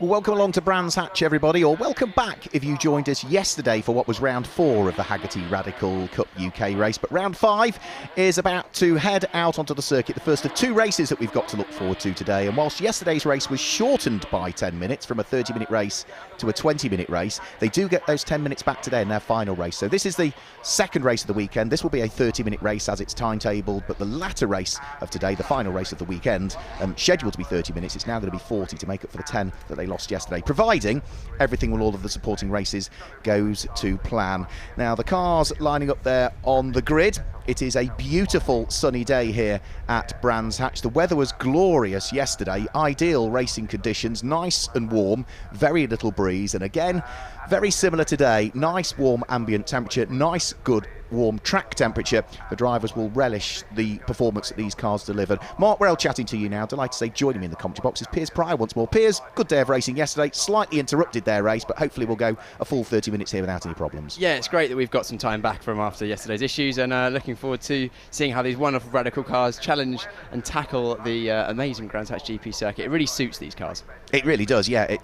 Well, welcome along to Brands Hatch, everybody, or welcome back if you joined us yesterday for what was round 4 of the Hagerty Radical Cup UK race. But round 5 is about to head out onto the circuit, the first of 2 races that we've got to look forward to today. And whilst yesterday's race was shortened by 10 minutes from a 30-minute race to a 20-minute race, they do get those 10 minutes back today in their final race. So this is the second race of the weekend. This will be a 30-minute race as it's timetabled, but the latter race of today, the final race of the weekend, scheduled to be 30 minutes, it's now going to be 40 to make up for the 10 that they lost yesterday, providing everything with all of the supporting races goes to plan. Now, the cars lining up there on the grid. It is a beautiful sunny day here at Brands Hatch. The weather was glorious yesterday, ideal racing conditions, nice and warm, very little breeze, and again, very similar today, nice warm ambient temperature, nice good warm track temperature. The drivers will relish the performance that these cars delivered. Mark Rell chatting to you now. Delighted to say joining me in the commentary box is Piers Pryor once more. Piers, good day of racing yesterday, slightly interrupted their race, but hopefully we'll go a full 30 minutes here without any problems. Yeah, it's great that we've got some time back from after yesterday's issues, and looking forward to seeing how these wonderful Radical cars challenge and tackle the amazing Brands Hatch GP circuit. It really suits these cars. It really does, yeah.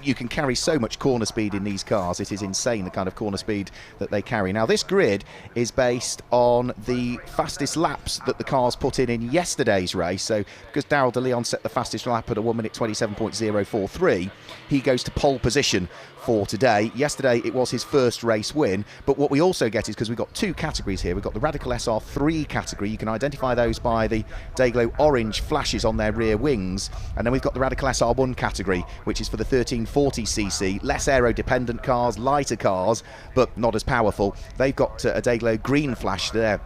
You can carry so much corner speed in these cars. It is insane the kind of corner speed that they carry. Now, this grid is based on the fastest laps that the cars put in yesterday's race. So, because Darrell de Leon set the fastest lap at a 1 minute 27.043, he goes to pole position for today. Yesterday it was his first race win, but what we also get is, because we've got 2 categories here, we've got the Radical SR3 category. You can identify those by the Dayglow orange flashes on their rear wings, and then we've got the Radical SR1 category, which is for the 1340cc, less aero dependent cars, lighter cars, but not as powerful. They've got a Dayglow green flash there,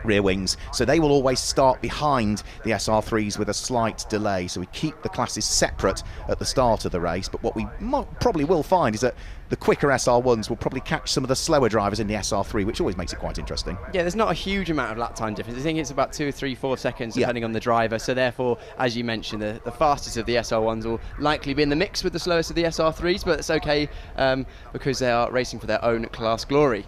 rear wings, so they will always start behind the SR3s with a slight delay, so we keep the classes separate at the start of the race. But what we probably will find is that the quicker SR1s will probably catch some of the slower drivers in the SR3, which always makes it quite interesting. Yeah, there's not a huge amount of lap time difference. I think it's about 2, 3, 4 seconds depending on the driver, so therefore, as you mentioned, the fastest of the SR1s will likely be in the mix with the slowest of the SR3s, but it's okay because they are racing for their own class glory.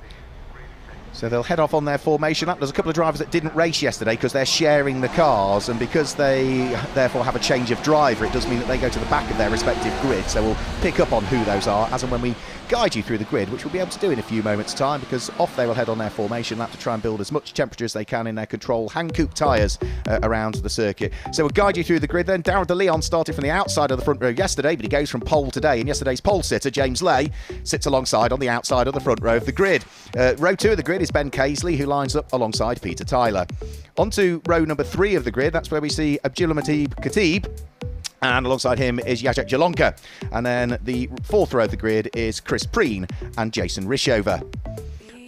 So they'll head off on their formation lap. There's a couple of drivers that didn't race yesterday because they're sharing the cars, and because they therefore have a change of driver, it does mean that they go to the back of their respective grid. So we'll pick up on who those are as and when we guide you through the grid, which we'll be able to do in a few moments' time, because off they will head on their formation lap to try and build as much temperature as they can in their control hand coupe tyres around the circuit. So we'll guide you through the grid then. Darrell de Leon started from the outside of the front row yesterday, but he goes from pole today, and yesterday's pole sitter, James Lay, sits alongside on the outside of the front row of the grid. Row 2 of the grid is Ben Casely, who lines up alongside Peter Tyler. On to row number 3 of the grid, that's where we see Abdulmatib Khatib, and alongside him is Jacek Jalonka. And then the 4th row of the grid is Chris Preen and Jason Rishover.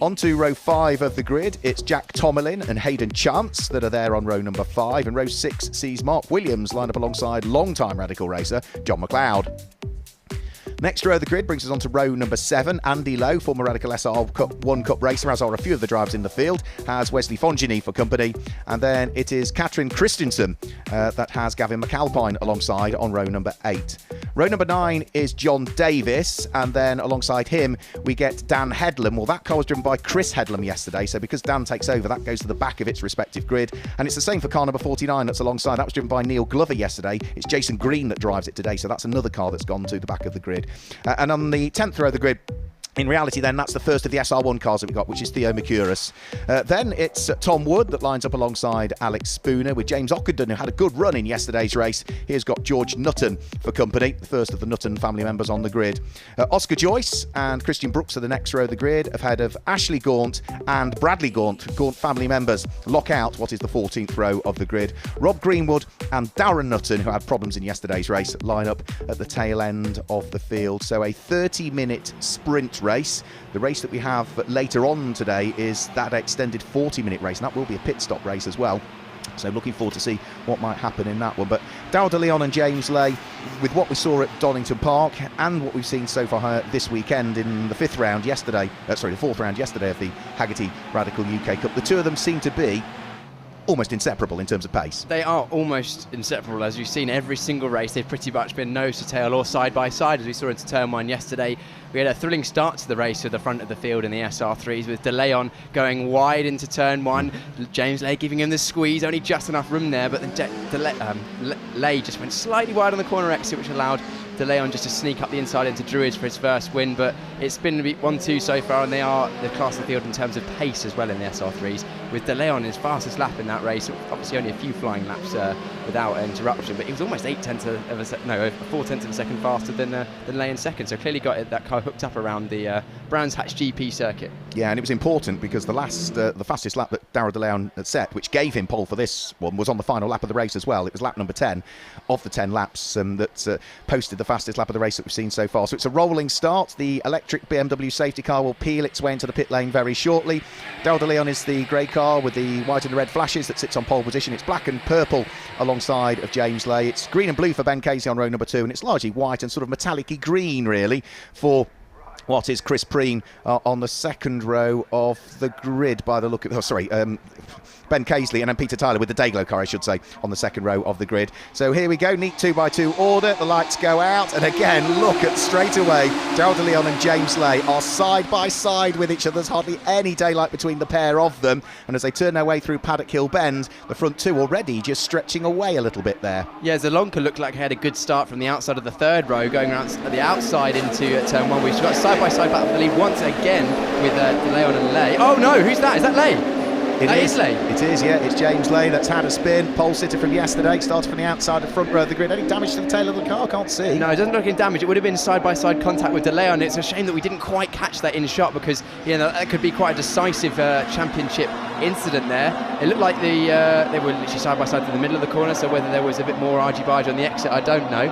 On to row 5 of the grid, it's Jack Tomerlin and Hayden Chance that are there on row number 5. And row 6 sees Mark Williams line up alongside long-time Radical racer John McLeod. Next row of the grid brings us on to row number 7. Andy Lowe, former Radical SR1 Cup racer, as are a few of the drivers in the field, has Wesley Fongini for company. And then it is Katrin Christensen that has Gavin McAlpine alongside on row number 8. Row number 9 is John Davis, and then alongside him we get Dan Headlam. Well, that car was driven by Chris Headlam yesterday, so because Dan takes over, that goes to the back of its respective grid. And it's the same for car number 49 that's alongside. That was driven by Neil Glover yesterday. It's Jason Green that drives it today, so that's another car that's gone to the back of the grid. And on the 10th row of the grid, in reality, then, that's the first of the SR1 cars that we've got, which is Theo Mercouris. Then it's Tom Wood that lines up alongside Alex Spooner with James Ockenden, who had a good run in yesterday's race. Here's got George Nutton for company, the first of the Nutton family members on the grid. Oscar Joyce and Christian Brooks are the next row of the grid, ahead of Ashley Gaunt and Bradley Gaunt, Gaunt family members. Lock out what is the 14th row of the grid. Rob Greenwood and Darren Nutton, who had problems in yesterday's race, line up at the tail end of the field. So a 30-minute sprint race. The race that we have later on today is that extended 40-minute race, and that will be a pit stop race as well. So looking forward to see what might happen in that one. But Darrell de Leon and James Lay, with what we saw at Donington Park and what we've seen so far this weekend in the 4th round yesterday of the Hagerty Radical UK Cup, the two of them seem to be almost inseparable in terms of pace. They are almost inseparable. As you've seen, every single race they've pretty much been nose to tail or side by side, as we saw into turn 1 yesterday. We had a thrilling start to the race with the front of the field in the SR3s, with De Leon going wide into turn 1, James Lay giving him the squeeze, only just enough room there, but then Lay just went slightly wide on the corner exit, which allowed De Leon just to sneak up the inside into Druids for his first win, but it's been 1-2 so far, and they are the class of the field in terms of pace as well in the SR3s, with De Leon his fastest lap in that race, obviously only a few flying laps without interruption, but he was almost 4/10 of a second faster than Lay in second, so clearly got that car hooked up around the Brands Hatch GP circuit. Yeah, and it was important because the fastest lap that Darrell De Leon had set, which gave him pole for this one, was on the final lap of the race as well. It was lap number 10 of the 10 laps that posted the fastest lap of the race that we've seen so far. So it's a rolling start. The electric BMW safety car will peel its way into the pit lane very shortly. Darrell De Leon is the grey car with the white and the red flashes that sits on pole position. It's black and purple alongside of James Lay. It's green and blue for Ben Casey on row number 2, and it's largely white and sort of metallic-y green really for what is Chris Preen on the second row of the grid by the look of... Ben Casely and then Peter Tyler with the Dayglow car, I should say, on the second row of the grid. So here we go, neat 2x2 order. The lights go out, and again, look at straight away, Darrell De Leon and James Lay are side by side with each other. There's hardly any daylight between the pair of them, and as they turn their way through Paddock Hill Bend, the front two already just stretching away a little bit there. Yeah, Zalonka looked like he had a good start from the outside of the third row, going around the outside into turn 1. We've got side-by-side battle for the lead once again with De Leon and Lay. Oh no, who's that? Is that Lay? It is Lay. It is, yeah. It's James Lay that's had a spin. Pole sitter from yesterday. Started from the outside of front row of the grid. Any damage to the tail of the car? Can't see. No, it doesn't look in damage. It would have been side-by-side contact with De Leon. It's a shame that we didn't quite catch that in shot because that could be quite a decisive championship incident there. It looked like they were literally side-by-side in the middle of the corner, so whether there was a bit more argy-bargy on the exit, I don't know.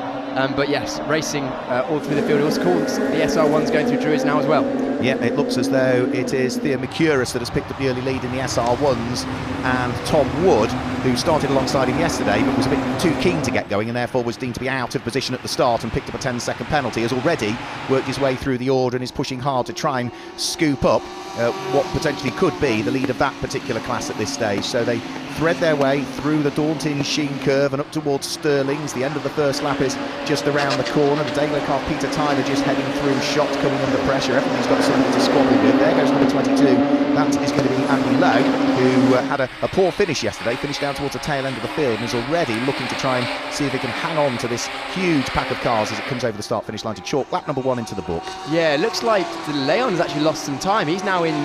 But yes, racing all through the field. It was cool. The SR1's going through Druids now as well. Yeah, it looks as though it is Theo Mercouris that has picked up the early lead in the SR1s, and Tom Wood, who started alongside him yesterday but was a bit too keen to get going and therefore was deemed to be out of position at the start and picked up a 10-second penalty, has already worked his way through the order and is pushing hard to try and scoop up what potentially could be the lead of that particular class at this stage. So they thread their way through the daunting Sheen curve and up towards Stirling's. The end of the first lap is just around the corner. The Dayglow car, Peter Tyler, just heading through, shot coming under pressure. Everybody's got something to squabble with. There goes number 22. That is going to be Andy Lowe, who had a poor finish yesterday, finished down towards the tail end of the field and is already looking to try and see if he can hang on to this huge pack of cars as it comes over the start-finish line to chalk lap number 1 into the book. Yeah, it looks like De Leon's actually lost some time. He's now in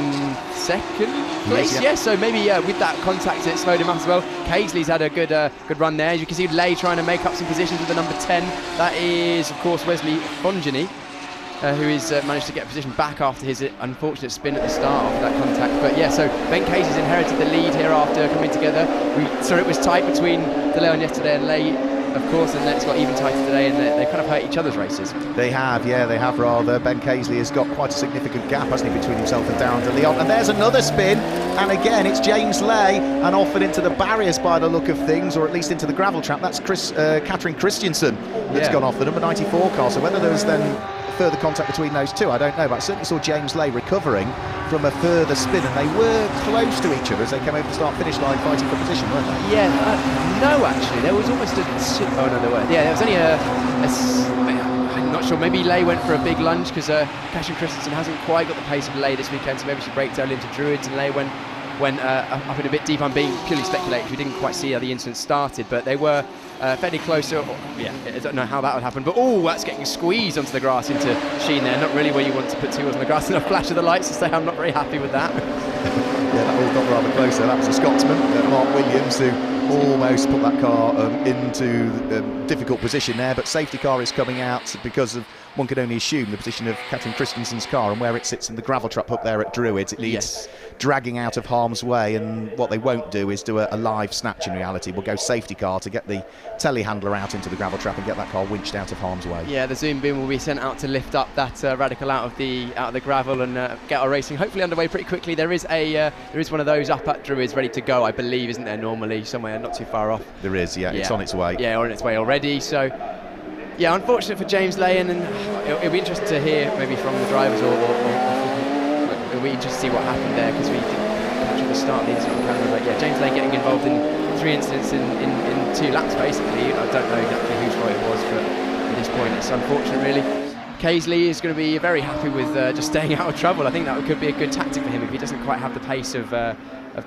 second place. Yes, so maybe with that contact it slowed him up as well. Casely's had a good run there. As you can see, Lay trying to make up some positions with the number 10. That is, of course, Wesley Fongini, who has managed to get a position back after his unfortunate spin at the start of that contact. But yeah, so Ben Casey's inherited the lead here after coming together. We saw it was tight between De Leon yesterday and Lay, of course, and it's got even tighter today, and they kind of hurt each other's races. They have, yeah, they have rather. Ben Casey has got quite a significant gap, hasn't he, between himself and Darrell De Leon. And there's another spin, and again it's James Lay, and off and into the barriers by the look of things, or at least into the gravel trap. That's Katrin Christiansen that's gone off, the number 94 car. So whether there was then further contact between those two, I don't know, but I certainly saw James Lay recovering from a further spin, and they were close to each other as they came over the start-finish line fighting for position, weren't they? Yeah, no, actually, there was almost oh no, there were. Yeah, there was only I'm not sure, maybe Lay went for a big lunge because Katrin Christensen hasn't quite got the pace of Lay this weekend, so maybe she braked early into Druids and Lay went up in a bit deep. I'm being purely speculative. We didn't quite see how the incident started, but they were fairly close. I don't know how that would happen, but that's getting squeezed onto the grass into Sheen there. Not really where you want to put two wheels on the grass, and a flash of the lights to say I'm not very happy with that. Yeah, that all got rather close there. That was a Scotsman, Mark Williams, who almost put that car into difficult position there, but safety car is coming out because of, one could only assume, the position of Katrin Christensen's car and where it sits in the gravel trap up there at Druids. It needs dragging out of harm's way, and what they won't do is do a live snatch in reality. We'll go safety car to get the telehandler out into the gravel trap and get that car winched out of harm's way. Yeah, the zoom beam will be sent out to lift up that Radical out of the gravel and get our racing hopefully underway pretty quickly. There is one of those up at Druids ready to go, I believe, isn't there, normally, somewhere not too far off? There is, yeah. It's on its way. Yeah, on its way already, so yeah, unfortunate for James Lay, and it'll be interesting to hear maybe from the drivers or it'll be interesting to see what happened there, because we didn't catch the start of the incident on camera. But yeah, James Lay getting involved in 3 incidents in 2 laps basically. I don't know exactly whose fault it was, but at this point it's unfortunate really. Casely is going to be very happy with just staying out of trouble. I think that could be a good tactic for him if he doesn't quite have the pace of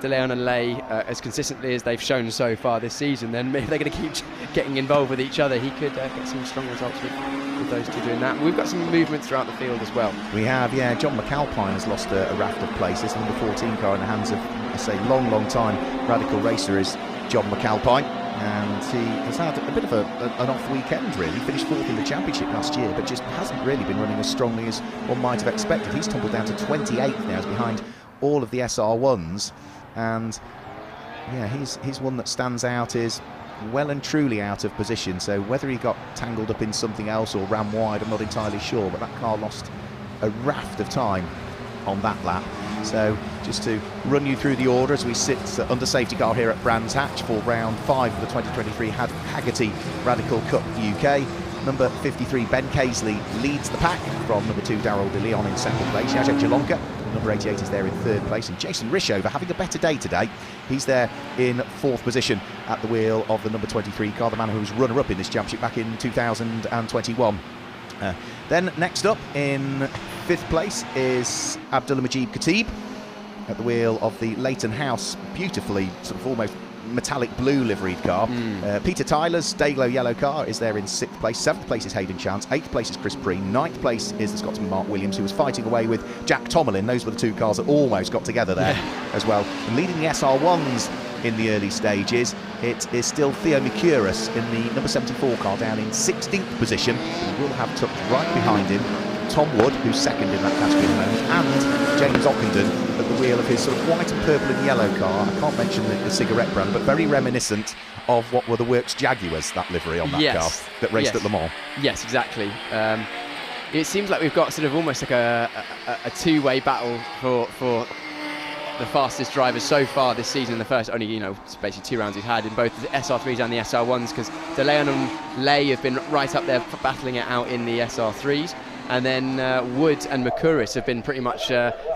De Leon and Lay as consistently as they've shown so far this season, then if they're going to keep getting involved with each other, he could get some strong results with those two doing that. We've got some movement throughout the field as well. We have, yeah. John McAlpine has lost a raft of places. Number 14 car in the hands of, I say, long time radical racer is John McAlpine, and he has had a bit of an off weekend, really. Finished 4th in the championship last year, but just hasn't really been running as strongly as one might have expected. He's tumbled down to 28th now, he's behind all of the SR1s, and yeah, he's one that stands out, is well and truly out of position. So whether he got tangled up in something else or ran wide, I'm not entirely sure, but that car lost a raft of time on that lap. So just to run you through the order as we sit under safety car here at Brands Hatch for round 5 of the 2023 Hagerty Radical Cup UK. Number 53 Ben Casely leads the pack from number 2 Daryl De Leon in second place. Jacek Jalonka, number 88, is there in third place, and Jason Rishover having a better day today. He's there in 4th position at the wheel of the number 23 car, the man who was runner-up in this championship back in 2021. Then next up in 5th place is Abdullah Majid Khatib at the wheel of the Leighton House, beautifully sort of almost metallic blue liveried car. Peter Tyler's Dayglow yellow car is there in 6th place. 7th place is Hayden Chance. 8th place is Chris Preen. 9th place is the Scotsman Mark Williams, who was fighting away with Jack Tomerlin. Those were the two cars that almost got together there as well. And leading the SR1s in the early stages, it is still Theo Mercurus in the number 74 car down in 16th position. We will have tucked right behind him Tom Wood, who's second in that category at the moment, and James Ockenden at the wheel of his sort of white and purple and yellow car. I can't mention the cigarette brand, but very reminiscent of what were the Works Jaguars, that livery on that car that raced at Le Mans. Yes, exactly. It seems like we've got sort of almost like a two-way battle for the fastest drivers so far this season. In the first only, it's basically 2 rounds he's had in both the SR3s and the SR1s, because De Leon and Lay have been right up there battling it out in the SR3s. And then Wood and Mercurus have been pretty much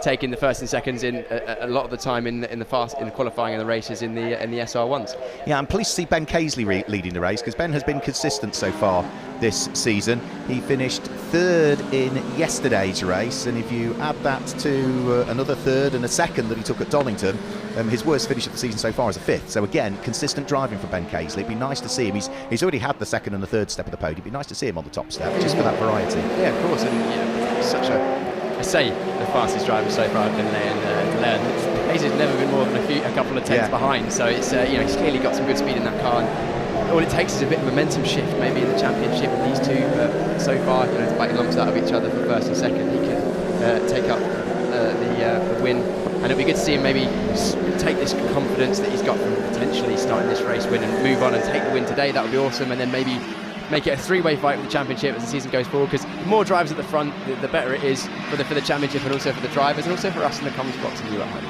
taking the first and seconds in a lot of the time in the qualifying and the races in the SR1s. Yeah, I'm pleased to see Ben Casely leading the race, because Ben has been consistent so far this season. He finished 3rd in yesterday's race, and if you add that to another 3rd and a 2nd that he took at Donington, his worst finish of the season so far is a 5th. So again, consistent driving for Ben Casely. It'd be nice to see him. He's already had the 2nd and the 3rd step of the podium. It'd be nice to see him on the top step, just for that variety. Yeah, of course. And such the fastest driver so far has been Leon. Casey's never been more than a couple of tenths behind. So it's he's clearly got some good speed in that car. And all it takes is a bit of momentum shift maybe in the championship with these two. But so far, biting lumps out of each other for first and second, he could take up the win. And it'll be good to see him maybe take this confidence that he's got from potentially starting this race win and move on and take the win today. That would be awesome. And then maybe make it a 3-way fight with the championship as the season goes forward, because the more drivers at the front, the better it is for the championship, and also for the drivers, and also for us in the comments box and you at home.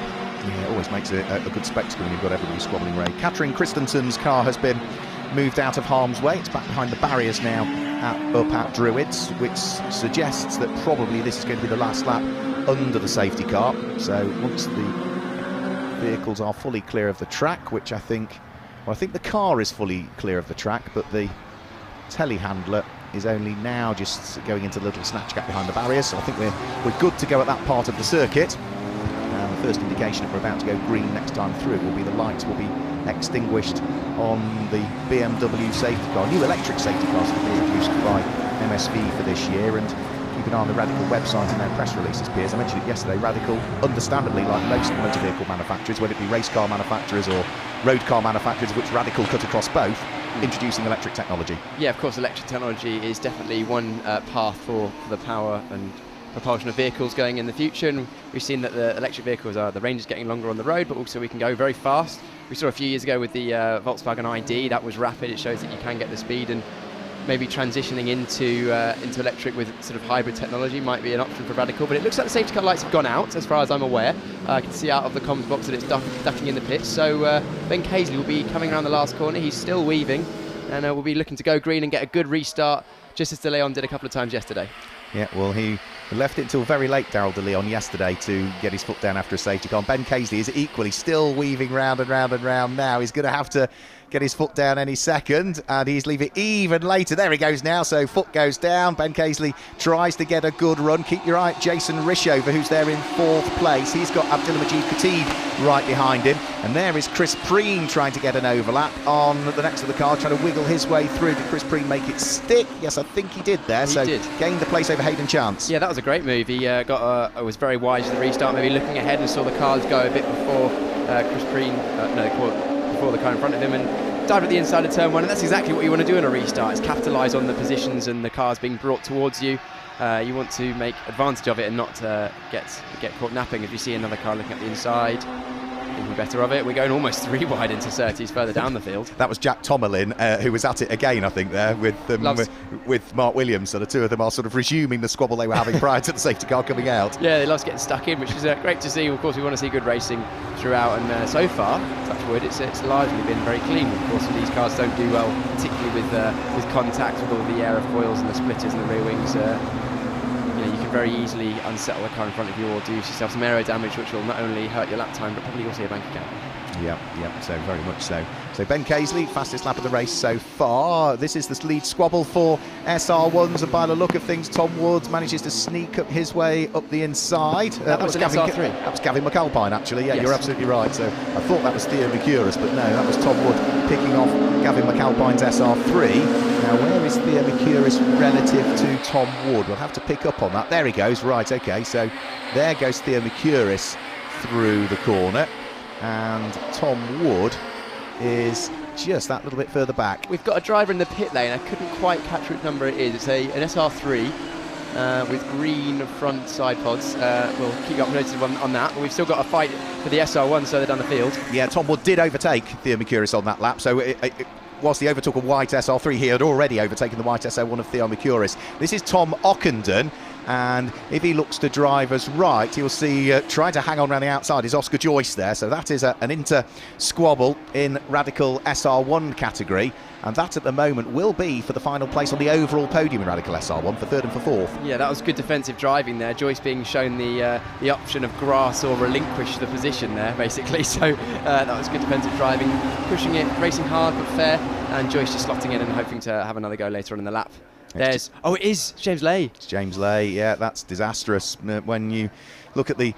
Yeah, it always makes a good spectacle when you've got everybody squabbling away. Katrin Christensen's car has been moved out of harm's way. It's back behind the barriers now up at Druids, which suggests that probably this is going to be the last lap under the safety car. So once the vehicles are fully clear of the track, which I think the car is fully clear of the track, but the telehandler is only now just going into the little snatch gap behind the barriers. So I think we're good to go at that part of the circuit. And the first indication that we're about to go green next time through will be the lights will be extinguished on the BMW safety car. New electric safety cars have been introduced by MSV for this year, and keep an eye on the Radical website and their press releases, Piers. I mentioned it yesterday. Radical, understandably, like most motor vehicle manufacturers, whether it be race car manufacturers or road car manufacturers, which Radical cut across both, introducing electric technology. Yeah, of course, electric technology is definitely one path for the power and propulsion of vehicles going in the future, and we've seen that the electric vehicles the range is getting longer on the road, but also we can go very fast. We saw a few years ago with the Volkswagen ID, that was rapid. It shows that you can get the speed, and maybe transitioning into electric with sort of hybrid technology might be an option for Radical. But it looks like the safety car lights have gone out, as far as I'm aware. I can see out of the comms box that it's ducking in the pits. So Ben Casely will be coming around the last corner. He's still weaving, and we'll be looking to go green and get a good restart, just as De Leon did a couple of times yesterday. Yeah, well, he left it till very late, Daryl De Leon, yesterday to get his foot down after a safety car. Ben Casely is equally still weaving round and round and round now. He's going to have to get his foot down any second, and he's leaving even later. There he goes now, so foot goes down. Ben Casely tries to get a good run. Keep your eye at Jason Rishover, who's there in 4th place. He's got Abdulmajid Khatib right behind him, and there is Chris Preen trying to get an overlap on the next of the car, trying to wiggle his way through. Did Chris Preen make it stick? Yes, I think he did there. He did. Gained the place over Hayden Chance. Yeah, that was a great move. He was very wise at the restart, maybe looking ahead and saw the cars go a bit before Chris Preen, before the car in front of him, and dived at the inside of turn 1, and that's exactly what you want to do in a restart, is capitalise on the positions and the cars being brought towards you. You want to make advantage of it and not get caught napping. If you see another car looking at the inside, thinking better of it. We're going almost 3 wide into Surtees further down the field. That was Jack Tomerlin, who was at it again, I think, there with Mark Williams. So the two of them are sort of resuming the squabble they were having prior to the safety car coming out. Yeah, they lost getting stuck in, which is great to see. Of course, we want to see good racing throughout, and so far, touch wood, it's largely been very clean. Of course, these cars don't do well, particularly with contact with all the aerofoils and the splitters and the rear wings. You can very easily unsettle the car in front of you or do yourself some aero damage, which will not only hurt your lap time but probably also your bank account. Yeah, so very much so. So Ben Casely, fastest lap of the race so far. This is the lead squabble for SR1s, and by the look of things, Tom Woods manages to sneak up his way up the inside. That was Gavin, SR3. That was Gavin McAlpine, actually. Yeah, yes. You're absolutely right. So I thought that was Theo Mercouris, but no, that was Tom Wood picking off Gavin McAlpine's SR3. Now, where is Theo Mercouris relative to Tom Wood? We'll have to pick up on that. There he goes. Right, OK, so there goes Theo Mercouris through the corner, and Tom Wood is just that little bit further back. We've got a driver in the pit lane. I couldn't quite catch which number it is. It's an SR3 with green front side pods. We'll keep you updated on that. But we've still got a fight for the SR1 further down the field. Yeah, Tom Wood did overtake Theo Mercouris on that lap, so whilst he overtook a white SR3, he had already overtaken the white SR1 of Theo Mercouris. This is Tom Ockenden, and if he looks to drive us right, he'll see trying to hang on around the outside is Oscar Joyce there. So that is an inter-squabble in Radical SR1 category, and that at the moment will be for the final place on the overall podium in Radical SR1 for 3rd and for 4th. Yeah, that was good defensive driving there. Joyce being shown the option of grass or relinquish the position there, basically. So that was good defensive driving, pushing it, racing hard but fair, and Joyce just slotting in and hoping to have another go later on in the lap. It is James Lay. It's James Lay, yeah, that's disastrous. When you look at the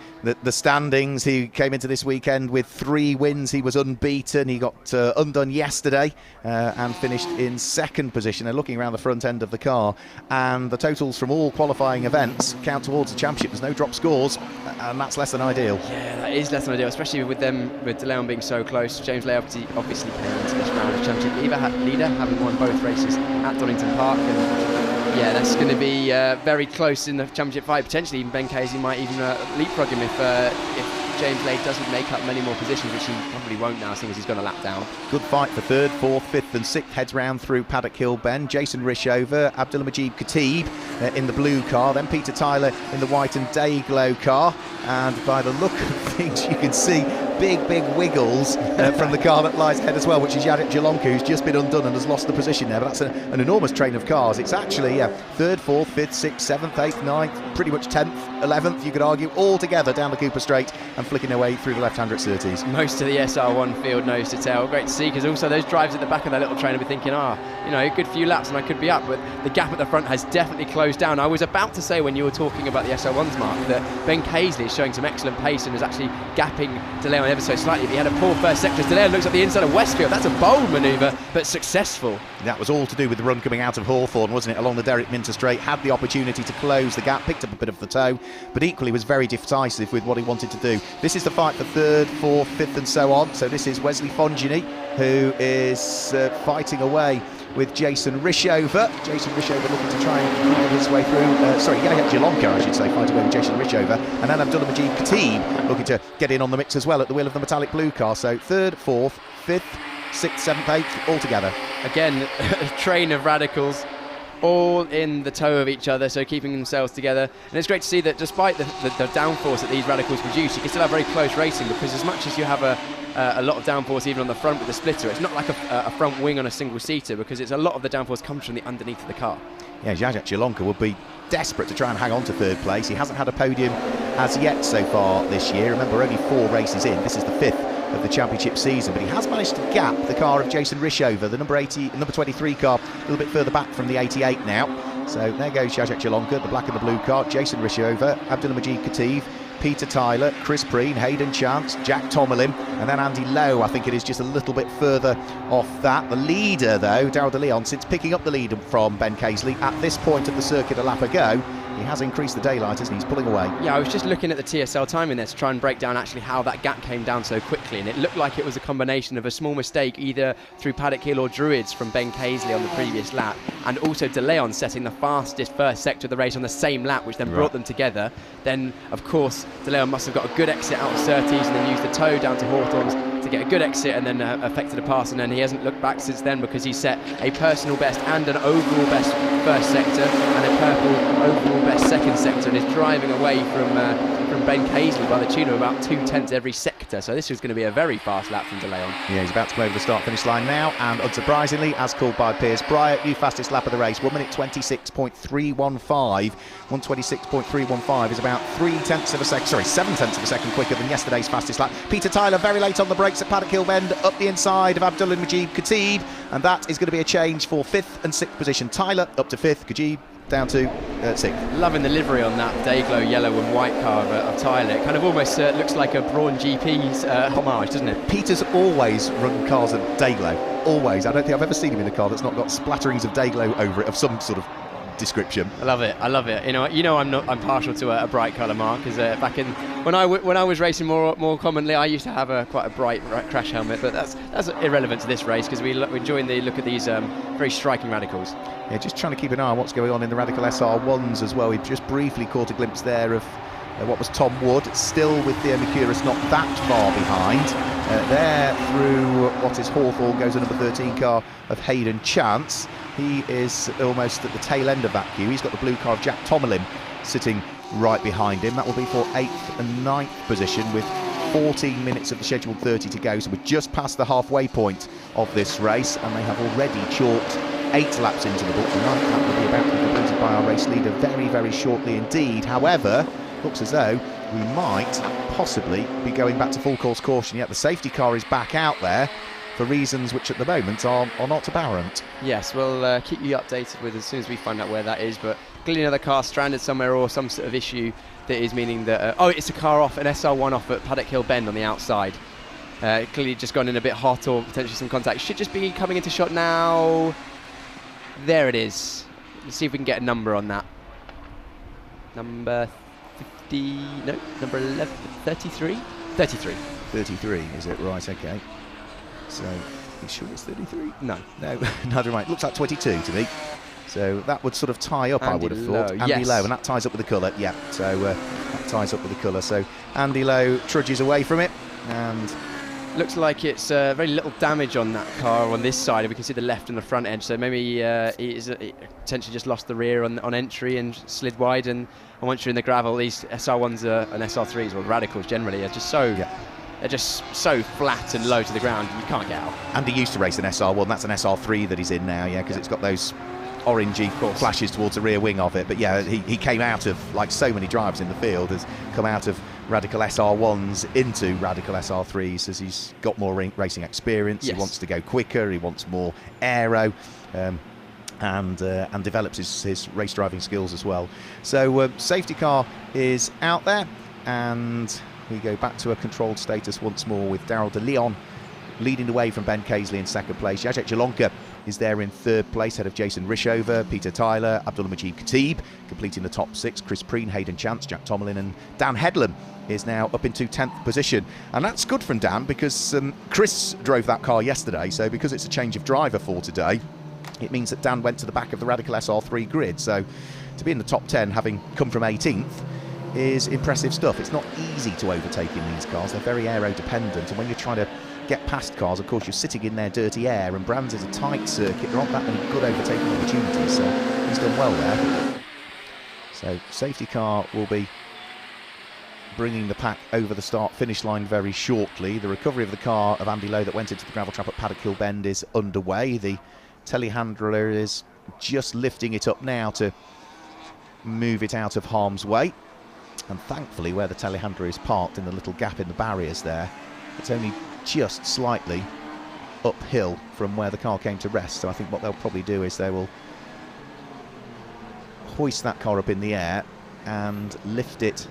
standings, he came into this weekend with 3 wins. He was unbeaten. He got undone yesterday and finished in 2nd position. They're looking around the front end of the car, and the totals from all qualifying events count towards the championship. There's no drop scores, and that's less than ideal. Yeah, that is less than ideal, especially with De Leon being so close. James Lay obviously came into this round of championship leader, having won both races at Donington Park, and yeah, that's going to be very close in the championship fight. Potentially even Ben Casey might even leapfrog him if James Lay doesn't make up many more positions, which he probably won't now, seeing as he's gone a lap down. Good fight for 3rd, 4th, 5th and 6th. Heads round through Paddock Hill Bend. Jason Rishover, Abdulmajid Khatib in the blue car, then Peter Tyler in the white and Dayglow car. And by the look of things, you can see big wiggles from the car that lies ahead as well, which is Jadek Jalonka, who's just been undone and has lost the position there. But that's an enormous train of cars. It's actually 3rd, 4th, 5th, 6th, 7th, 8th, 9th, pretty much 10th, 11th, you could argue, all together down the Cooper Straight and flicking their way through the left-hander at Surtees. Most of the SR1 field nose to tail. Great to see, because also those drivers at the back of their little train will be thinking, a good few laps and I could be up, but the gap at the front has definitely closed down. I was about to say, when you were talking about the SR1's, Mark, that Ben Casely is showing some excellent pace and is actually gapping De Leon ever so slightly. But he had a poor first sector. De Leon looks at the inside of Westfield. That's a bold manoeuvre, but successful. That was all to do with the run coming out of Hawthorne, wasn't it, along the Derek Minter Straight. Had the opportunity to close the gap, picked up a bit of the toe, but equally was very decisive with what he wanted to do. This is the fight for 3rd, 4th, 5th and so on. So this is Wesley Fongini, who is fighting away with Jason Rishover. Jason Rishover looking to try and drive his way through. Jadek Jalonka, I should say, fighting away with Jason Rishover. And then Abdulmajid Khatib looking to get in on the mix as well at the wheel of the metallic blue car. So 3rd, 4th, 5th, 6th, 7th, 8th, all together. Again, a train of radicals, all in the toe of each other, so keeping themselves together. And it's great to see that despite the downforce that these radicals produce, you can still have very close racing, because as much as you have a lot of downforce even on the front with the splitter, it's not like a front wing on a single seater, because it's a lot of the downforce comes from the underneath of the car. Yeah, Jadek Jalonka would be desperate to try and hang on to 3rd place. He hasn't had a podium as yet so far this year. Remember, only 4 races in. This is the 5th of the championship season, but he has managed to gap the car of Jason Rishover, the number 23 car, a little bit further back from the 88 now. So there goes Jacek Jalonka, the black and the blue car, Jason Rishover, Abdulmajid Khatib, Peter Tyler, Chris Preen, Hayden Chance, Jack Tomerlin, and then Andy Lowe, I think it is just a little bit further off that. The leader, though, Daryl de Leon, since picking up the lead from Ben Caisley at this point of the circuit a lap ago, he has increased the daylight, hasn't he? He's pulling away. Yeah, I was just looking at the TSL timing there to try and break down actually how that gap came down so quickly, and it looked like it was a combination of a small mistake either through Paddock Hill or Druids from Ben Caisley on the previous lap, and also De Leon setting the fastest first sector of the race on the same lap, which then brought them together. Then, of course, De Leon must have got a good exit out of Surtees and then used the toe down to Hawthorns to get a good exit and then affected a pass, and then he hasn't looked back since then because he set a personal best and an overall best first sector and a purple overall best second sector, and is driving away from Ben Caisley by the tune of about 2/10 every sector. So this is going to be a very fast lap from De Leon. Yeah, he's about to come over the start-finish line now, and unsurprisingly, as called by Piers Bryant, new fastest lap of the race, 1 minute 26.315. 126.315 is about 7/10 of a second quicker than yesterday's fastest lap. Peter Tyler very late on the brakes at Paddock Hill Bend, up the inside of Abdulmajid Khatib, and that is going to be a change for 5th and 6th position. Tyler up to 5th, Khatib down to 6th. Loving the livery on that Dayglow yellow and white car of Tyler. It kind of almost looks like a Brawn GP's homage, doesn't it? Peter's always run cars at Dayglow, always. I don't think I've ever seen him in a car that's not got splatterings of Dayglow over it of some sort of description. I love it. You know, I'm partial to a bright colour, Mark. Because back in when I was racing more commonly, I used to have quite a bright crash helmet. But that's irrelevant to this race because we enjoy the look at these very striking radicals. Yeah, just trying to keep an eye on what's going on in the Radical SR1s as well. We've just briefly caught a glimpse there of what was Tom Wood, still with the Mercurus not that far behind. There through what is Hawthorn goes a number 13 car of Hayden Chance. He is almost at the tail end of that queue. He's got the blue car of Jack Tomerlin sitting right behind him. That will be for 8th and 9th position with 14 minutes of the scheduled 30 to go. So we're just past the halfway point of this race, and they have already chalked 8 laps into the book. The 9th lap will be about to be completed by our race leader very, very shortly indeed. However, looks as though we might possibly be going back to full course caution. Yet the safety car is back out there for reasons which at the moment are not apparent. Yes, we'll keep you updated with as soon as we find out where that is, but clearly another car stranded somewhere or some sort of issue that is meaning that it's a car off, an SR1 off at Paddock Hill Bend on the outside. Clearly just gone in a bit hot or potentially some contact. Should just be coming into shot now. There it is. Let's see if we can get a number on that. Number 11, 33? 33. 33, is it? Right, okay. So, are you sure it's 33? No, neither am I. It looks like 22 to me. So that would sort of tie up, Andy I would have thought. Lowe, Andy yes. Lowe, and that ties up with the colour. Yeah, so that ties up with the colour. So Andy Lowe trudges away from it, and looks like it's very little damage on that car on this side. We can see the left and the front edge, so maybe he potentially just lost the rear on entry and slid wide. And once you're in the gravel, these SR1s and SR3s, or radicals generally, are just so... Yeah. They're just so flat and low to the ground, you can't get out. And he used to race an SR1, that's an SR3 that he's in now, yeah, because it's got those orangey flashes towards the rear wing of it. But yeah, he came out of, like so many drivers in the field, has come out of Radical SR1s into Radical SR3s as he's got more racing experience. Yes. He wants to go quicker, he wants more aero. And develops his race driving skills as well. So safety car is out there, and we go back to a controlled status once more with Daryl de Leon leading the way from Ben Caisley in 2nd place. Jacek Jalonka is there in 3rd place, ahead of Jason Rishover, Peter Tyler, Abdulmajid Khatib completing the top 6. Chris Preen, Hayden Chance, Jack Tomerlin, and Dan Headlam is now up into 10th position. And that's good from Dan because Chris drove that car yesterday, so because it's a change of driver for today, it means that Dan went to the back of the Radical SR3 grid. So to be in the top 10, having come from 18th, is impressive stuff. It's not easy to overtake in these cars. They're very aero dependent, and when you're trying to get past cars, of course, you're sitting in their dirty air, and Brands is a tight circuit. There aren't that many good overtaking opportunities, so he's done well there. So safety car will be bringing the pack over the start-finish line very shortly. The recovery of the car of Andy Lowe that went into the gravel trap at Paddock Hill Bend is underway. The telehandler is just lifting it up now to move it out of harm's way. And thankfully, where the telehandler is parked in the little gap in the barriers there, it's only just slightly uphill from where the car came to rest. So I think what they'll probably do is they will hoist that car up in the air and lift it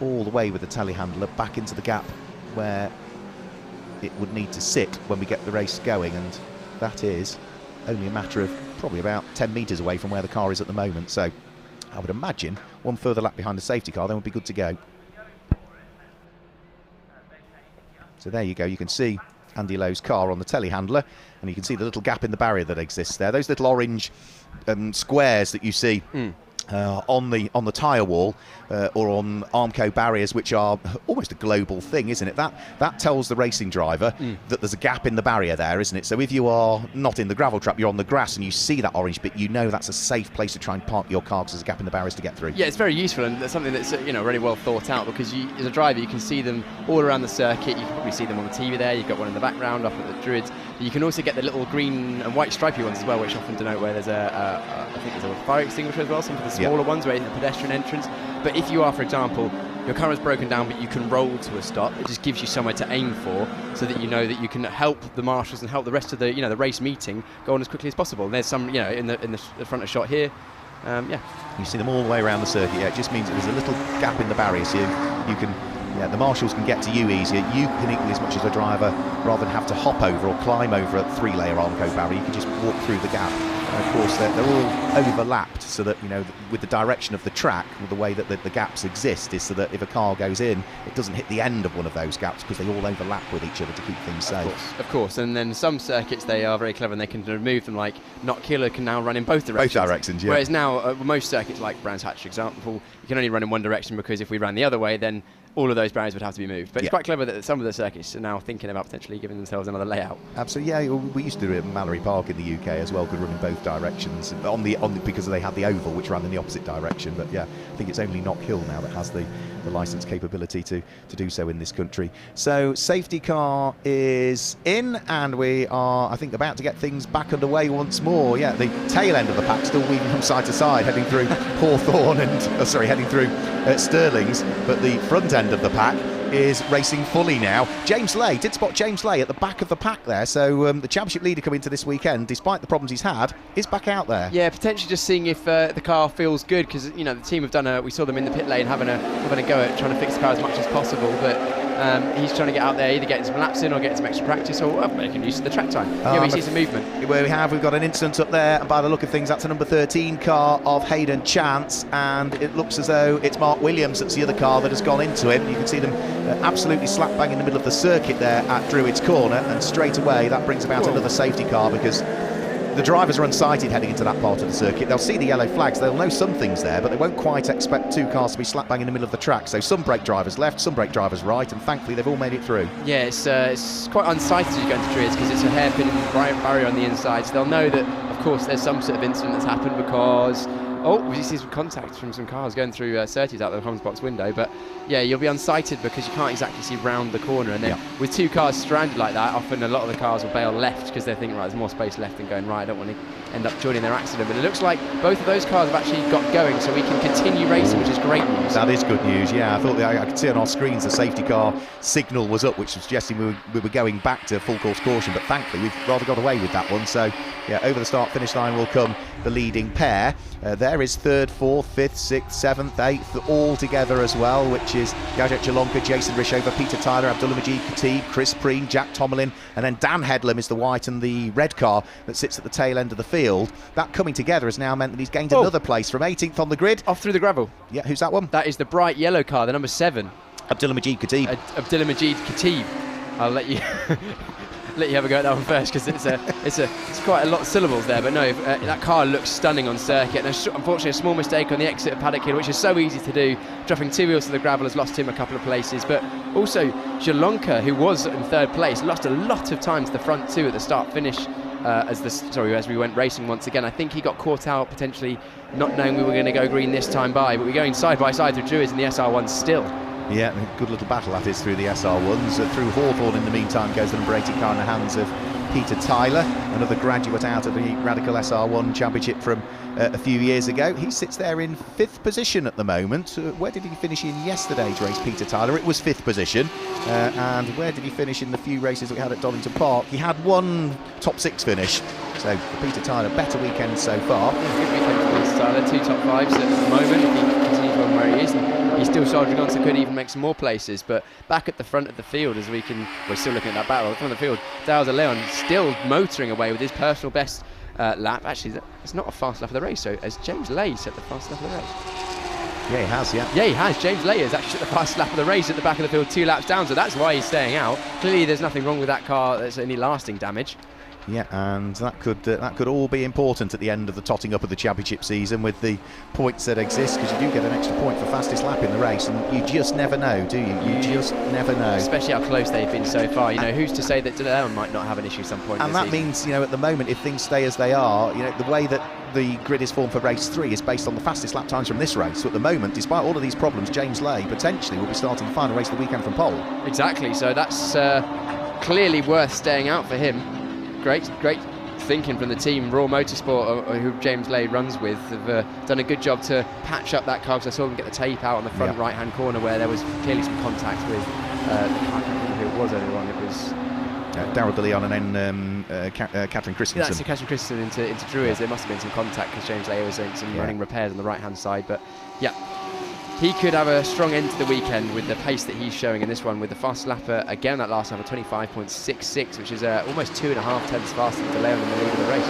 all the way with the telehandler back into the gap where it would need to sit when we get the race going, and that is only a matter of probably about 10 metres away from where the car is at the moment. So I would imagine one further lap behind the safety car, then we'll be good to go. So there you go, you can see Andy Lowe's car on the telehandler, and you can see the little gap in the barrier that exists there. Those little orange squares that you see on the tyre wall or on Armco barriers, which are almost a global thing, isn't it? That tells the racing driver that there's a gap in the barrier there, isn't it? So if you are not in the gravel trap, you're on the grass, and you see that orange bit, you know that's a safe place to try and park your car because there's a gap in the barriers to get through. Yeah, it's very useful, and that's something that's really well thought out, because you, as a driver, you can see them all around the circuit. You can probably see them on the TV there. You've got one in the background up at the Druids. But you can also get the little green and white stripy ones as well, which often denote where there's I think there's a fire extinguisher as well, some of the smaller ones where it's a pedestrian entrance. But if you are, for example, your car is broken down but you can roll to a stop, it just gives you somewhere to aim for, so that you know that you can help the marshals and help the rest of the the race meeting go on as quickly as possible. And there's some in the front of shot here. You see them all the way around the circuit. Yeah, it just means that there's a little gap in the barrier, so you can, the marshals can get to you easier. You can equally, as much as a driver, rather than have to hop over or climb over a 3-layer Armco barrier, you can just walk through the gap. And of course, they're all overlapped, so that with the direction of the track, with the way that the gaps exist, is so that if a car goes in, it doesn't hit the end of one of those gaps, because they all overlap with each other to keep things safe. Of course. And then some circuits, they are very clever and they can remove them. Like Not Killer can now run in both directions. Both directions, yeah. Whereas now most circuits, like Brands Hatch, for example, you can only run in one direction, because if we ran the other way, then all of those barriers would have to be moved. But it's quite clever that some of the circuits are now thinking about potentially giving themselves another layout. Absolutely, yeah. We used to do it at Mallory Park in the UK as well, could run in both directions because they had the oval, which ran in the opposite direction. But yeah, I think it's only Knock Hill now that has the licence capability to do so in this country. So safety car is in, and we are, I think, about to get things back underway once more. Yeah, the tail end of the pack still weaving from side to side, heading through Hawthorne and heading through Stirling's, but the front end of the pack is racing fully now. James Lay, did spot James Lay at the back of the pack there, so the championship leader coming to this weekend, despite the problems he's had, is back out there. Yeah, potentially just seeing if the car feels good, because the team have done we saw them in the pit lane having a go at trying to fix the car as much as possible, but he's trying to get out there, either getting some laps in or getting some extra practice, or making use of the track time. We see some movement. We've got an incident up there, and by the look of things, that's a number 13 car of Hayden Chance, and it looks as though it's Mark Williams that's the other car that has gone into him. You can see them absolutely slap bang in the middle of the circuit there at Druids Corner, and straight away that brings about another safety car, because the drivers are unsighted heading into that part of the circuit. They'll see the yellow flags, they'll know something's there, but they won't quite expect two cars to be slap bang in the middle of the track. So some brake drivers left, some brake drivers right, and thankfully they've all made it through. Yeah, it's quite unsighted as you go into Druids, because it's a hairpin barrier on the inside, so they'll know that, of course, there's some sort of incident that's happened, because we see some contact from some cars going through Surtees out the comms box window. But yeah, you'll be unsighted because you can't exactly see round the corner, and then with two cars stranded like that, often a lot of the cars will bail left because they think, right, there's more space left than going right, I don't want to end up joining their accident. But it looks like both of those cars have actually got going, so we can continue racing, which is great news. That is good news, yeah. I thought I could see on our screens the safety car signal was up, which was suggesting we were going back to full course caution, but thankfully we've rather got away with that one. So yeah, over the start finish line will come the leading pair. There is 3rd, 4th, 5th, 6th, 7th, 8th, all together as well, which is Gajet Jalonka, Jason Rishover, Peter Tyler, Abdullah Majid Khatib, Chris Preen, Jack Tomlin, and then Dan Headlam is the white and the red car that sits at the tail end of the field. That coming together has now meant that he's gained another place from 18th on the grid. Off through the gravel. Yeah, who's that one? That is the bright yellow car, the number 7. Abdullah Majid Khatib. Abdullah Majid Khatib. I'll let you let you have a go at that one first, because it's quite a lot of syllables there. But no, that car looks stunning on circuit, and unfortunately a small mistake on the exit of Paddock Hill, which is so easy to do. Dropping 2 wheels to the gravel has lost him a couple of places, but also Jalonka, who was in 3rd place, lost a lot of time to the front two at the start finish as we went racing once again. I think he got caught out potentially not knowing we were going to go green this time but we're going side by side through Druids and the SR1 still. Yeah, good little battle that is through the SR1s. Through Hawthorne in the meantime goes the number 80 car in the hands of Peter Tyler, another graduate out of the Radical SR1 Championship from a few years ago. He sits there in 5th position at the moment. Where did he finish in yesterday's race, Peter Tyler? It was 5th position. And where did he finish in the few races that we had at Donington Park? He had one top 6 finish. So for Peter Tyler, better weekend so far. Good weekend for Peter Tyler, 2 top 5s at the moment. If he continues on where he is, and he's still soldiering on, so could even make some more places. But back at the front of the field, we're still looking at that battle at the front of the field. Daryl de Leon still motoring away with his personal best lap. Actually, it's not a fast lap of the race, so as James Lay set the fast lap of the race. Yeah, he has, yeah. Yeah, he has. James Lay has actually set the fast lap of the race at the back of the field, 2 laps down, so that's why he's staying out. Clearly, there's nothing wrong with that car that's any lasting damage. Yeah, and that could all be important at the end of the totting up of the championship season with the points that exist, because you do get an extra point for fastest lap in the race, and you just never know, do you? You just never know. Especially how close they've been so far. You know, who's to say that De Leon might not have an issue at some point? And that means, you know, at the moment, if things stay as they are, you know, the way that the grid is formed for race 3 is based on the fastest lap times from this race. So at the moment, despite all of these problems, James Lay potentially will be starting the final race of the weekend from pole. Exactly. So that's clearly worth staying out for him. Great thinking from the team. Raw Motorsport, who James Lay runs with, have done a good job to patch up that car, because I saw them get the tape out on the front right-hand corner where there was clearly some contact with I can't remember who it was earlier on. It was Daryl de Leon and then Catherine Christensen. That's Catherine Christensen into Druids. There must have been some contact because James Lay was doing some running repairs on the right-hand side. But yeah, he could have a strong end to the weekend with the pace that he's showing in this one, with the fast lapper again, that last lap of 25.66, which is almost 2.5 tenths faster than De Leon in the lead of the race.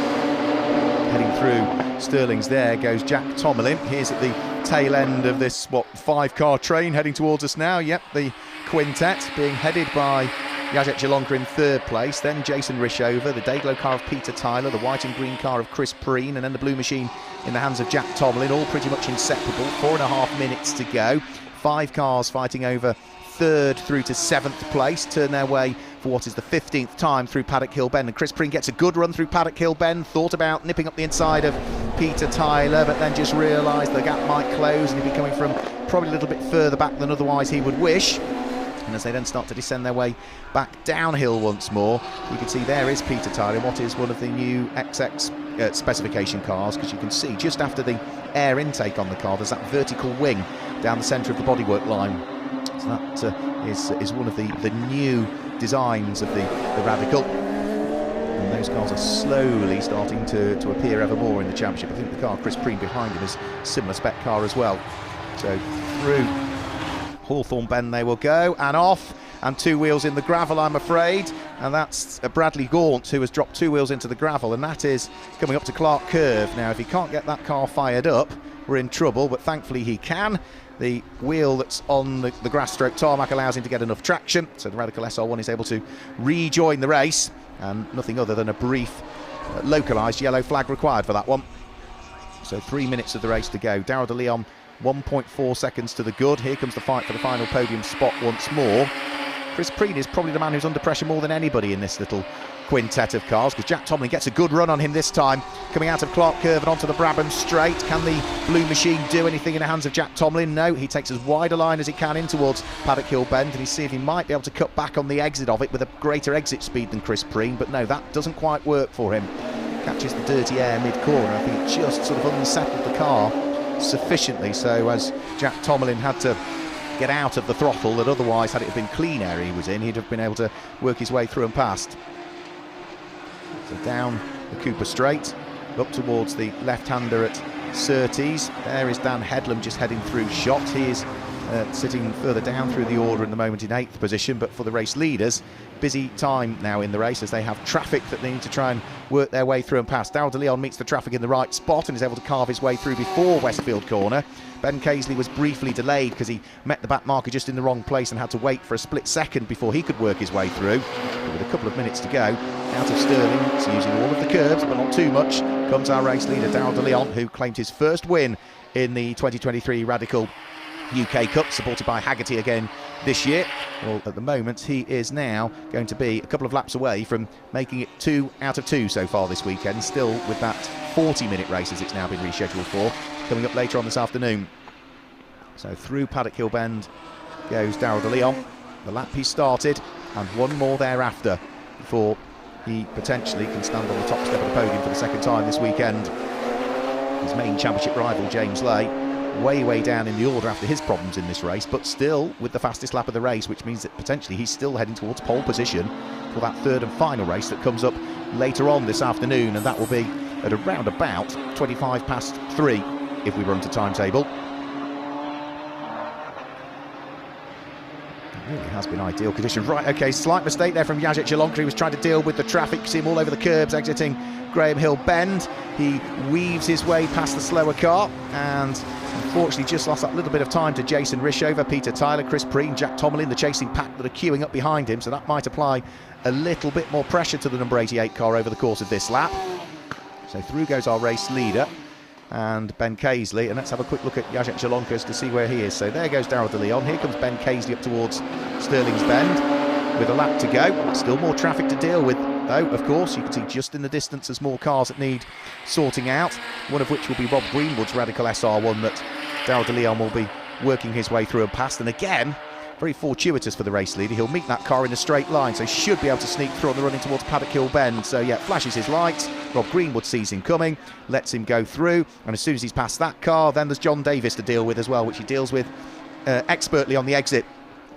Heading through Stirling's there goes Jack Tomlin. Here's at the tail end of this 5-car train heading towards us now. Yep, the quintet being headed by Jacek Jalonka in 3rd place, then Jason Rishover, the Dayglow car of Peter Tyler, the white and green car of Chris Preen, and then the blue machine in the hands of Jack Tomlin, all pretty much inseparable. 4.5 minutes to go. 5 cars fighting over 3rd through to 7th place, turn their way for what is the 15th time through Paddock Hill Bend, and Chris Preen gets a good run through Paddock Hill Bend, thought about nipping up the inside of Peter Tyler, but then just realised the gap might close and he'd be coming from probably a little bit further back than otherwise he would wish. And as they then start to descend their way back downhill once more, you can see there is Peter Tyler in what is one of the new XX specification cars, because you can see just after the air intake on the car there's that vertical wing down the centre of the bodywork line. So that is one of the new designs of the Radical, and those cars are slowly starting to appear ever more in the championship. I think the car Chris Preen behind him is a similar spec car as well. So through Hawthorne Bend they will go, and off, and 2 wheels in the gravel, I'm afraid, and that's Bradley Gaunt who has dropped 2 wheels into the gravel, and that is coming up to Clark Curve. Now if he can't get that car fired up, we're in trouble, but thankfully he can. The wheel that's on the grass stroke tarmac allows him to get enough traction, so the Radical SR1 is able to rejoin the race, and nothing other than a brief localised yellow flag required for that one. So 3 minutes of the race to go. Daryl de Leon 1.4 seconds to the good. Here comes the fight for the final podium spot once more. Chris Preen is probably the man who's under pressure more than anybody in this little quintet of cars, because Jack Tomlin gets a good run on him this time, coming out of Clark Curve and onto the Brabham Straight. Can the blue machine do anything in the hands of Jack Tomlin? No, he takes as wide a line as he can in towards Paddock Hill Bend, and he's see if he might be able to cut back on the exit of it with a greater exit speed than Chris Preen, but no, that doesn't quite work for him. Catches the dirty air mid-corner. I think it just sort of unsettled the car sufficiently, so as Jack Tomlin had to get out of the throttle that otherwise, had it been clean air he was in, he'd have been able to work his way through and past. So down the Cooper Straight, up towards the left-hander at Surtees. There is Dan Headlam just heading through shot. He is sitting further down through the order in the moment in 8th position, but for the race leaders, busy time now in the race as they have traffic that they need to try and work their way through and past. Daryl de Leon meets the traffic in the right spot and is able to carve his way through before Westfield Corner. Ben Casely was briefly delayed because he met the back marker just in the wrong place and had to wait for a split second before he could work his way through. But with a couple of minutes to go, out of Stirling, so using all of the curbs but not too much, comes our race leader Daryl de Leon, who claimed his first win in the 2023 Radical UK Cup, supported by Hagerty again this year. Well, at the moment he is now going to be a couple of laps away from making it 2 out of 2 so far this weekend, still with that 40-minute race as it's now been rescheduled for, coming up later on this afternoon. So through Paddock Hill Bend goes Daryl de Leon, the lap he started, and one more thereafter before he potentially can stand on the top step of the podium for the second time this weekend. His main championship rival, James Lay, way down in the order after his problems in this race, but still with the fastest lap of the race, which means that potentially he's still heading towards pole position for that third and final race that comes up later on this afternoon, and that will be at around about 3:25 if we run to timetable. It really has been ideal condition. Right, okay, slight mistake there from Hagerty Radical. He was trying to deal with the traffic. See him all over the curbs exiting Graham Hill Bend. He weaves his way past the slower car and unfortunately just lost that little bit of time to Jason Rishover, Peter Tyler, Chris Preen, Jack Tomlin, the chasing pack that are queuing up behind him, so that might apply a little bit more pressure to the number 88 car over the course of this lap. So through goes our race leader and Ben Casely, and let's have a quick look at Hagerty Radical to see where he is. So there goes Darrell de Leon. Here comes Ben Casely up towards Stirling's Bend with a lap to go. Still more traffic to deal with though, of course. You can see just in the distance there's more cars that need sorting out, one of which will be Rob Greenwood's Radical SR1 that Darrell de Leon will be working his way through and past. And again, very fortuitous for the race leader. He'll meet that car in a straight line, so should be able to sneak through on the run in towards Paddock Hill Bend. So yeah, flashes his lights. Rob Greenwood sees him coming, lets him go through, and as soon as he's past that car, then there's John Davis to deal with as well, which he deals with expertly on the exit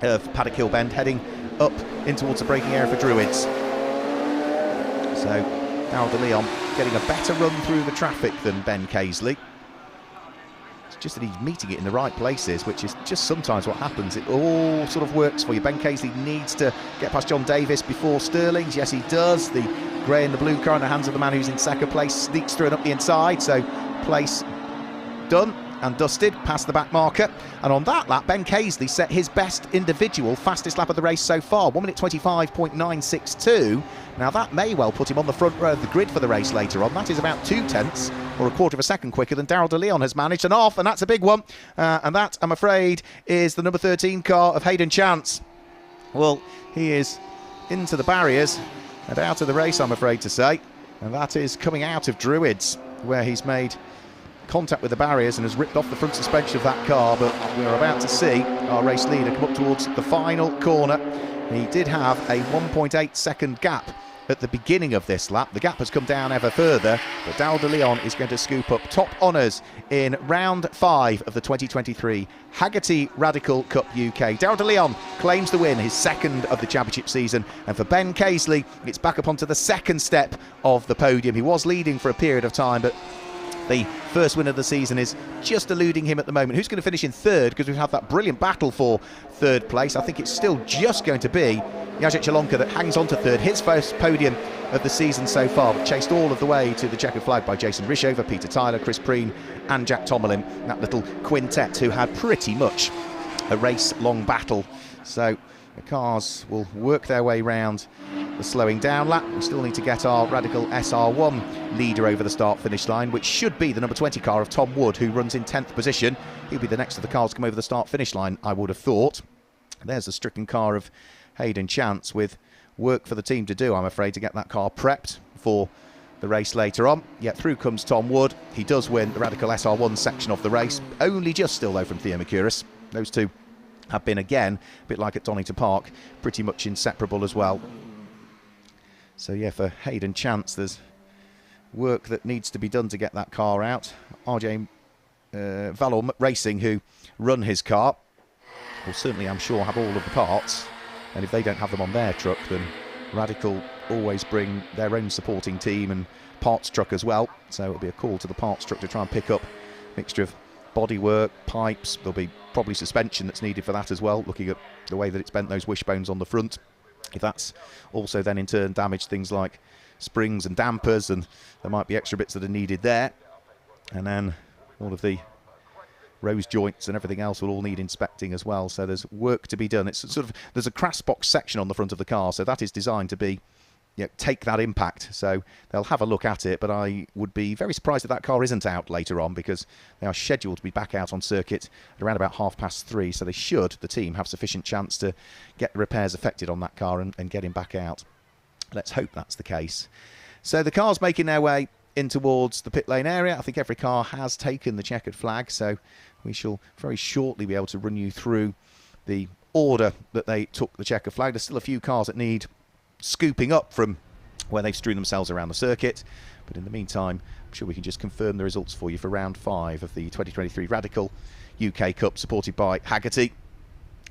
of Paddock Hill Bend, heading up in towards the braking area for Druids. So Darrell de Leon getting a better run through the traffic than Ben Casely. It's just that he's meeting it in the right places, which is just sometimes what happens. It all sort of works for you. Ben Casely needs to get past John Davis before Stirling's. Yes, he does. The grey and the blue car in the hands of the man who's in second place sneaks through and up the inside. So place done and dusted past the back marker. And on that lap, Ben Casely set his best individual fastest lap of the race so far, 1:25.962. Now that may well put him on the front row of the grid for the race later on. That is about 0.2 or a quarter of a second quicker than Darrell de Leon has managed, and off, and that's a big one. And that, I'm afraid, is the number 13 car of Hayden Chance. Well, he is into the barriers and out of the race, I'm afraid to say. And that is coming out of Druids, where he's made contact with the barriers and has ripped off the front suspension of that car. But we're about to see our race leader come up towards the final corner. He did have a 1.8 second gap at the beginning of this lap. The gap has come down ever further, but Darrell de Leon is going to scoop up top honours in round 5 of the 2023 Hagerty Radical Cup UK. Darrell de Leon claims the win, his second of the championship season, and for Ben Casely, it's back up onto the second step of the podium. He was leading for a period of time, but the first win of the season is just eluding him at the moment. Who's going to finish in third? Because we've had that brilliant battle for third place. I think it's still just going to be Hagerty Radical that hangs on to third. His first podium of the season so far, but chased all of the way to the checkered flag by Jason Rishover, Peter Tyler, Chris Preen and Jack Tomlin. That little quintet who had pretty much a race-long battle. So the cars will work their way round the slowing down lap. We still need to get our Radical SR1 leader over the start-finish line, which should be the number 20 car of Tom Wood, who runs in 10th position. He'll be the next of the cars to come over the start-finish line, I would have thought. There's the stricken car of Hayden Chance, with work for the team to do, I'm afraid, to get that car prepped for the race later on. Yet through comes Tom Wood. He does win the Radical SR1 section of the race, only just still though from Theo Mercouris. Those two have been, again, a bit like at Donington Park, pretty much inseparable as well. So yeah, for Hayden Chance, there's work that needs to be done to get that car out. RJ Valor Racing, who run his car, will certainly, I'm sure, have all of the parts, and if they don't have them on their truck, then Radical always bring their own supporting team and parts truck as well. So it'll be a call to the parts truck to try and pick up a mixture of bodywork, pipes. There'll be probably suspension that's needed for that as well, looking at the way that it's bent those wishbones on the front. If that's also then in turn damaged things like springs and dampers, and there might be extra bits that are needed there. And then all of the rose joints and everything else will all need inspecting as well. So there's work to be done. It's sort of, there's a crash box section on the front of the car, so that is designed to be, you know, take that impact. So they'll have a look at it, but I would be very surprised if that car isn't out later on, because they are scheduled to be back out on circuit at around about 3:30. So they should, the team, have sufficient chance to get the repairs effected on that car and get him back out. Let's hope that's the case. So the car's making their way in towards the pit lane area. I think every car has taken the checkered flag, so we shall very shortly be able to run you through the order that they took the checkered flag. There's still a few cars that need scooping up from where they've strewn themselves around the circuit. But in the meantime, I'm sure we can just confirm the results for you for round 5 of the 2023 Radical UK Cup, supported by Hagerty.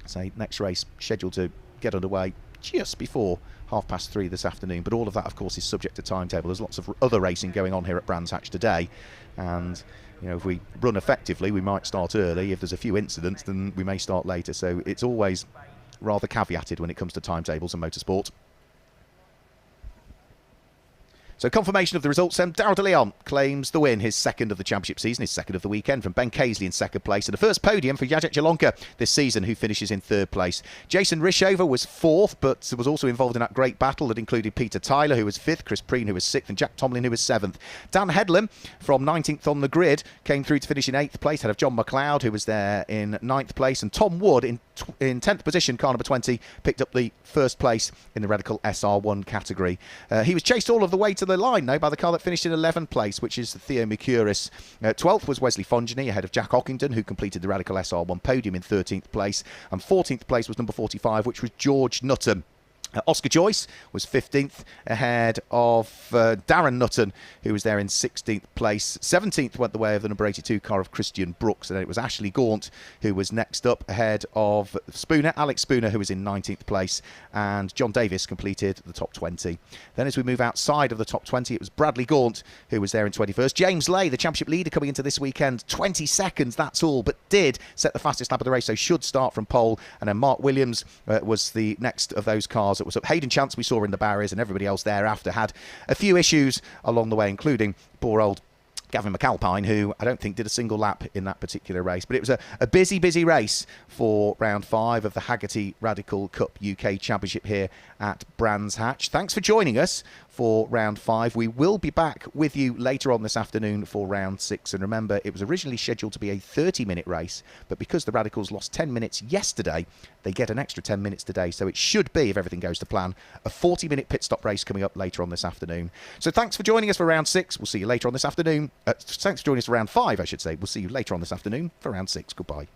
So next race scheduled to get underway just before 3:30 this afternoon, but all of that of course is subject to timetable. There's lots of other racing going on here at Brands Hatch today, and if we run effectively we might start early. If there's a few incidents then we may start later, so it's always rather caveated when it comes to timetables and motorsport. So confirmation of the results, Darryl de Leon claims the win, his second of the championship season, his second of the weekend, from Ben Casely in second place, and the first podium for Jacek Jalonka this season, who finishes in third place. Jason Rishover was fourth, but was also involved in that great battle that included Peter Tyler, who was fifth, Chris Preen, who was sixth, and Jack Tomlin, who was seventh. Dan Headlam, from 19th on the grid, came through to finish in 8th place, ahead of John McLeod, who was there in 9th place, and Tom Wood in 10th position, car number 20, picked up the first place in the Radical SR1 category. He was chased all of the way to the line, though, by the car that finished in 11th place, which is Theo Mercuris. 12th was Wesley Fongeny, ahead of Jack Ockington, who completed the Radical SR1 podium in 13th place. And 14th place was number 45, which was George Nutten. Oscar Joyce was 15th, ahead of Darren Nutten, who was there in 16th place. 17th went the way of the number 82 car of Christian Brooks, and then it was Ashley Gaunt who was next up, ahead of Alex Spooner, who was in 19th place, and John Davis completed the top 20. Then as we move outside of the top 20, it was Bradley Gaunt who was there in 21st. James Lay, the championship leader coming into this weekend, 20 seconds, that's all, but did set the fastest lap of the race, so should start from pole. And then Mark Williams was the next of those cars that was up. Hayden Chance we saw in the barriers, and everybody else thereafter had a few issues along the way, including poor old Gavin McAlpine, who I don't think did a single lap in that particular race. But it was a busy race for round 5 of the Hagerty Radical Cup UK Championship here at Brands Hatch. Thanks for joining us for round 5. We will be back with you later on this afternoon for round 6. And remember, it was originally scheduled to be a 30-minute race, but because the Radicals lost 10 minutes yesterday, they get an extra 10 minutes today. So it should be, if everything goes to plan, a 40-minute pit stop race coming up later on this afternoon. So thanks for joining us for round 6. We'll see you later on this afternoon. Thanks for joining us for round 5, I should say. We'll see you later on this afternoon for round 6. Goodbye.